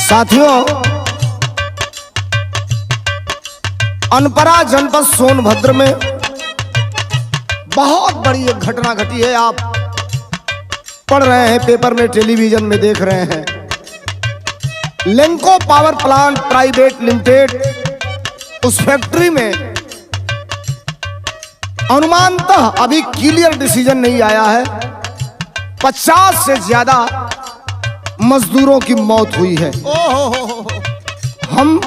साथियों, अनपरा जनपद सोनभद्र में बहुत बड़ी एक घटना घटी है। आप पढ़ रहे हैं, पेपर में, टेलीविजन में देख रहे हैं। Lanco power plant private limited, उस फैक्ट्री में अनुमानतः अभी क्लियर डिसीजन नहीं आया है, 50 से ज्यादा मजदूरों की मौत हुई है। हम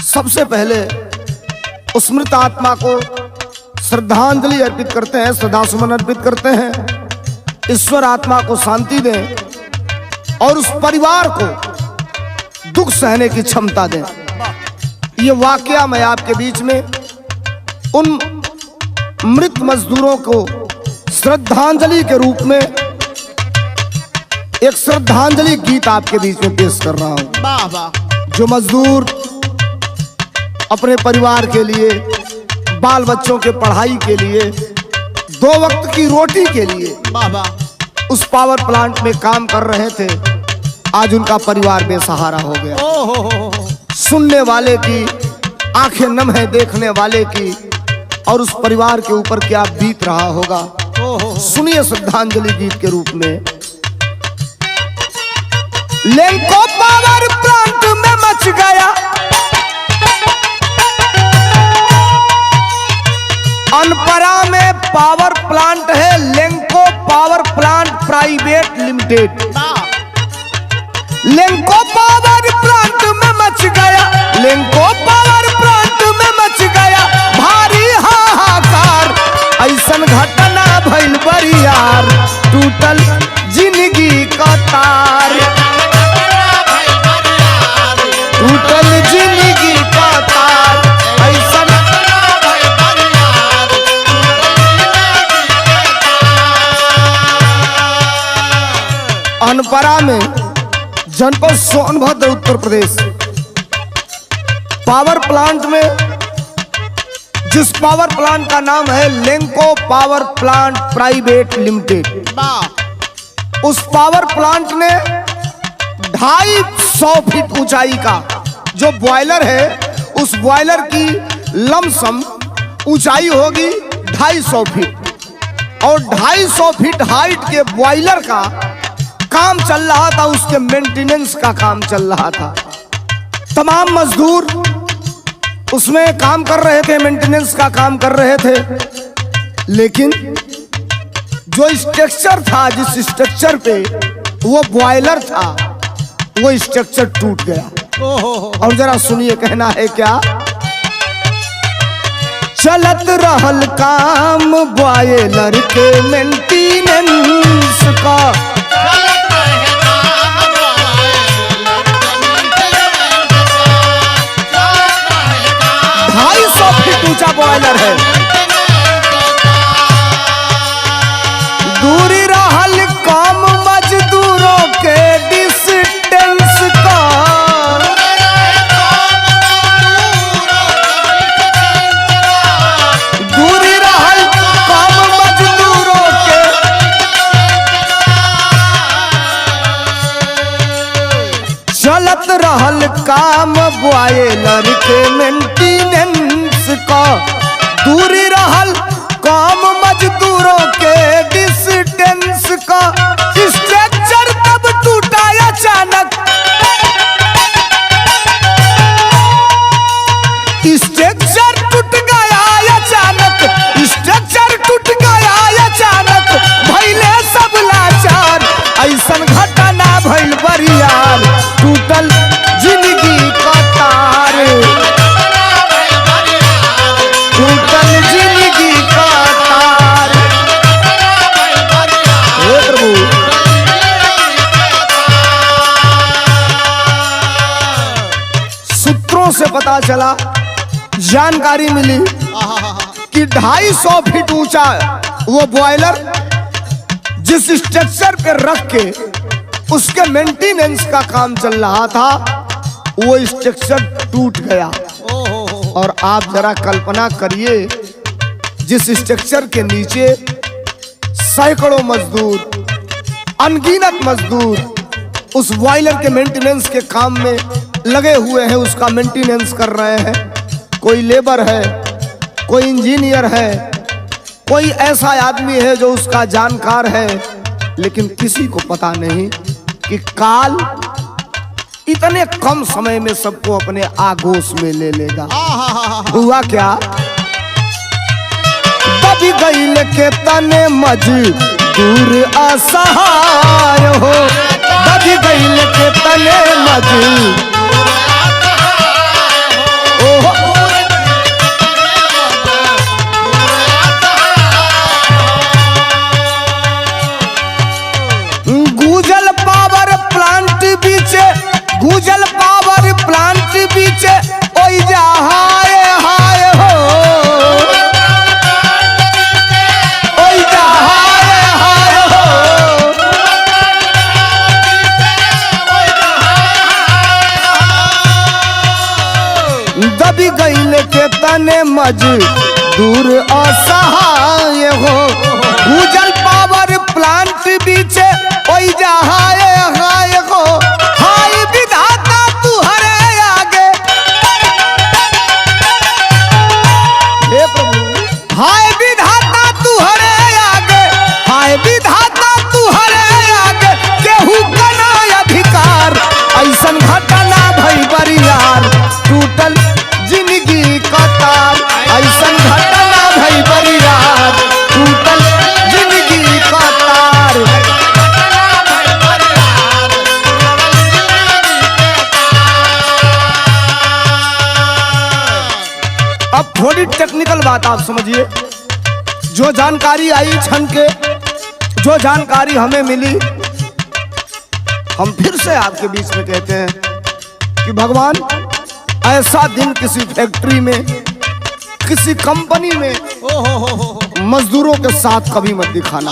सबसे पहले उस मृत आत्मा को श्रद्धांजलि अर्पित करते हैं, श्रद्धासुमन अर्पित करते हैं। ईश्वर आत्मा को शांति दें और उस परिवार को दुख सहने की क्षमता दें। ये वाकया मैं आपके बीच में उन मृत मजदूरों को श्रद्धांजलि के रूप में एक श्रद्धांजलि गीत आपके बीच में पेश कर रहा हूं। जो मजदूर अपने परिवार के लिए, बाल बच्चों के पढ़ाई के लिए, 2 वक्त की रोटी के लिए उस पावर प्लांट में काम कर रहे थे, आज उनका परिवार बेसहारा हो गया। सुनने वाले की आंखें नम है, देखने वाले की, और उस परिवार के ऊपर क्या बीत रहा होगा। सुनिए श्रद्धांजलि गीत के रूप में। लेंको पावर प्लांट में मच गया अनपरा में पावर प्लांट है, Lanco power plant private limited. Lanco power plant में मच गया, लेंको पावर प्लांट में मच गया भारी हाहाकार। ऐसन घटना भइल बरियार, टूटल जिंदगी का तार, टूटल जिंदगी का तार। ऐसन अनपरा में, जनपद सोनभद्र, उत्तर प्रदेश, पावर प्लांट में, जिस पावर प्लांट का नाम है Lanco power plant private limited, उस पावर प्लांट ने 250 फीट ऊंचाई का जो बॉयलर है, उस बॉयलर की लमसम ऊंचाई होगी 250 फीट, और 250 फीट हाइट के बॉयलर का काम चल रहा था, उसके मेंटेनेंस का काम चल रहा था। तमाम मजदूर उसमें काम कर रहे थे, मेंटेनेंस का काम कर रहे थे, लेकिन जो स्ट्रक्चर था, जिस स्ट्रक्चर पे वो बॉयलर था, वो स्ट्रक्चर टूट गया। और जरा सुनिए, कहना है क्या। चलत रहल काम बॉयलर के मेंटेनेंस का, 250 फीट ऊंचा बॉयलर है। दूरी रहल कम मजदूरों के डिस्टेंस का, दूरी रहल कम मजदूरों के, चलत रहल काम बॉयलर के मेंटेनेंस का, दूरी रहल काम मजदूरों के डिस्टेंस का। स्ट्रक्चर तब टूटा अचानक, स्ट्रक्चर टूट गया अचानक, स्ट्रक्चर टूट गया अचानक, भइले सब लाचार। ऐसन घटना भइल बरियार, टूटल जिंदगी का तार, टूटल जिंदगी का तार। हे प्रभु, सूत्रों से पता चला, जानकारी मिली कि 250 फीट ऊंचा वो बॉयलर जिस स्ट्रक्चर पे रख के उसके मेंटेनेंस का काम चल रहा था, वो स्ट्रक्चर टूट गया। और आप जरा कल्पना करिए, जिस स्ट्रक्चर के नीचे सैकड़ों मजदूर, अनगिनत मजदूर उस बॉयलर के मेंटेनेंस के काम में लगे हुए हैं, उसका मेंटेनेंस कर रहे हैं। कोई लेबर है, कोई इंजीनियर है, कोई ऐसा आदमी है जो उसका जानकार है, लेकिन किसी को पता नहीं कि काल इतने कम समय में सबको अपने आगोश में ले लेगा। हुआ क्या? दबी गईल के तने मजदूर असहाय हो, दबी गईल के तने मजदूर गूजल पावर प्लांट बीचे, गूजल पावर प्लांट बीचे ओई जा हाय हाय हो, ओई जा हाय हाय हो। दबी गईल के तने मजदूर असहाय हो, गूजल पावर प्लांट बीचे ओई जा हाय हाय हो। हाय विधाता तू हरे आगे, हे प्रभु, हाय विधाता तू हरे आगे, हाय विधाता तू हरे आगे, केहू कना अधिकार। ऐसन घटना भई बरियार, टूटल जिंदगी का तार। ऐसन घटना भई बरियार, टूटल जिंदगी का तार। अब थोड़ी टेक्निकल बात आप समझिए। जो जानकारी आई क्षण के, जो जानकारी हमें मिली, हम फिर से आपके बीच में कहते हैं कि भगवान ऐसा दिन किसी फैक्ट्री में, किसी कंपनी में मजदूरों के साथ कभी मत दिखाना।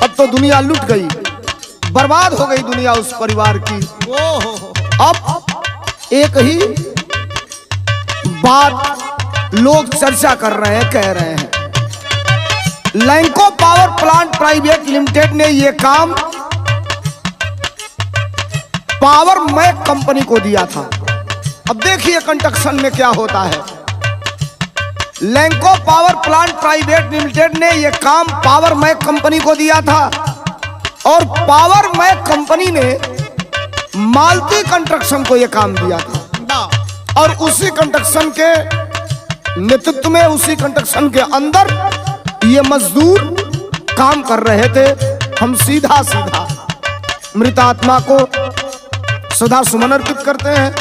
अब तो दुनिया लुट गई, बर्बाद हो गई दुनिया उस परिवार की। अब एक ही बात लोग चर्चा कर रहे हैं, कह रहे हैं, Lanco power plant private limited ने यह काम पावर मैक कंपनी को दिया था। अब देखिए कंस्ट्रक्शन में क्या होता है। Lanco power plant private limited ने यह काम पावर मैक कंपनी को दिया था और पावर मैक कंपनी ने मालती कंस्ट्रक्शन को यह काम दिया था और उसी कंस्ट्रक्शन के नेतृत्व में, उसी कंस्ट्रक्शन के अंदर ये मजदूर काम कर रहे थे। हम सीधा सीधा मृत आत्मा को सदा सुमन अर्पित करते हैं,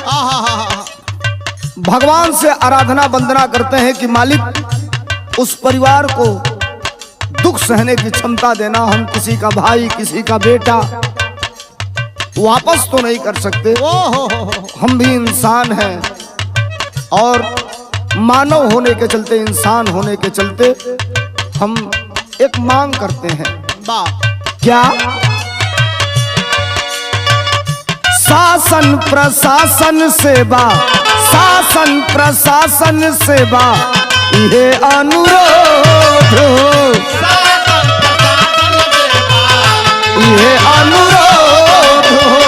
भगवान से आराधना वंदना करते हैं कि मालिक उस परिवार को दुख सहने की क्षमता देना। हम किसी का भाई, किसी का बेटा वापस तो नहीं कर सकते, हम भी इंसान हैं और मानव होने के चलते, इंसान होने के चलते हम एक मांग करते हैं। क्या? शासन प्रशासन सेवा, शासन प्रशासन सेवा ये अनुरोध हो, ये अनुरोध हो।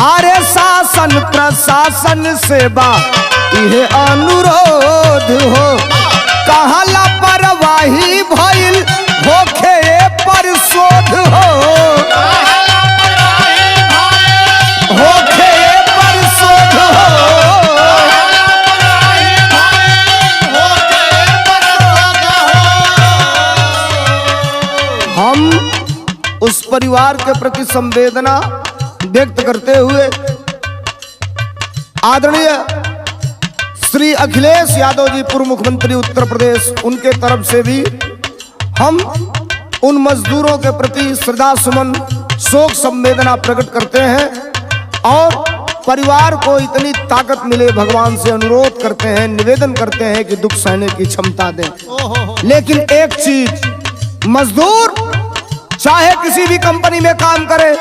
अरे शासन प्रशासन सेवा ये अनुरोध हो, कहाँ लापरवाही भइल होखे पर शोध हो, होखे पर शोध हो। हम उस परिवार के प्रति संवेदना व्यक्त करते हुए आदरणीय श्री अखिलेश यादव जी, पूर्व मुख्यमंत्री उत्तर प्रदेश, उनके तरफ से भी हम उन मजदूरों के प्रति श्रद्धा सुमन, शोक संवेदना प्रकट करते हैं और परिवार को इतनी ताकत मिले भगवान से अनुरोध करते हैं, निवेदन करते हैं कि दुख सहने की क्षमता दें। लेकिन एक चीज, मजदूर चाहे किसी भी कंपनी में काम करे,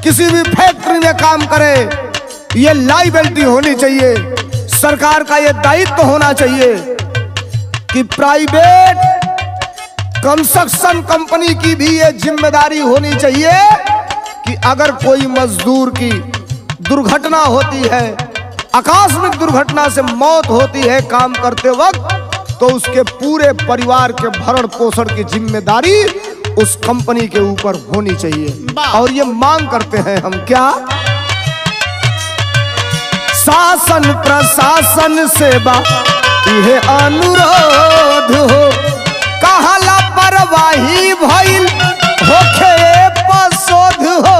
किसी भी फैक्ट्री में काम करे, ये लायबिलिटी होनी चाहिए, सरकार का ये दायित्व होना चाहिए कि प्राइवेट कंस्ट्रक्शन कंपनी की भी ये जिम्मेदारी होनी चाहिए कि अगर कोई मजदूर की दुर्घटना होती है, आकस्मिक दुर्घटना से मौत होती है काम करते वक्त, तो उसके पूरे परिवार के भरण पोषण की जिम्मेदारी उस कंपनी के ऊपर होनी चाहिए। और ये मांग करते हैं हम क्या? शासन प्रशासन सेवा यह अनुरोध हो, कहला परवाही भइल होखे पशोध हो।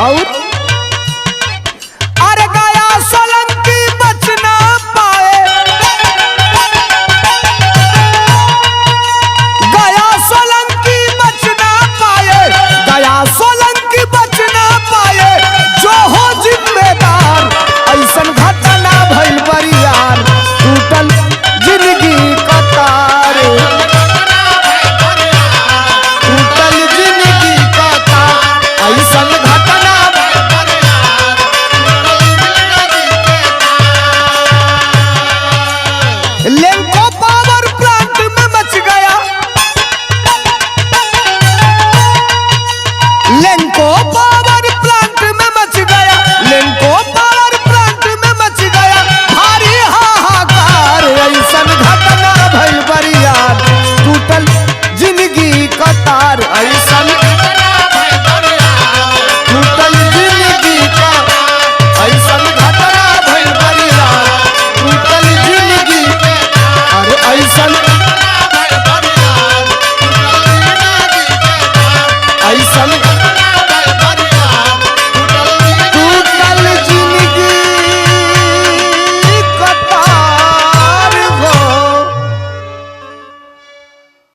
और अरे गया सोलंकी बच ना पाए, गया सोलंकी बच ना पाए, गया सोलंकी बच ना पाए, जो हो जिम्मेदार ऐसन घटना भइल बरियार, टूटल जिंदगी का तार, टूटल जिंदगी का तार, ऐसन घटना लेंको पावर प्लांट में मच गया, लेंको पावर प्लांट में मच गया, लेंको पावर प्लांट में मच गया भारी हाहाकार, ऐसन घटना भइल बरियार, टूटल जिंदगी का तार, ऐसन टूटल जिंदगी का, ऐसन घटना भइल बरियार, टूटल जिंदगी, अरे ऐसन ऐसन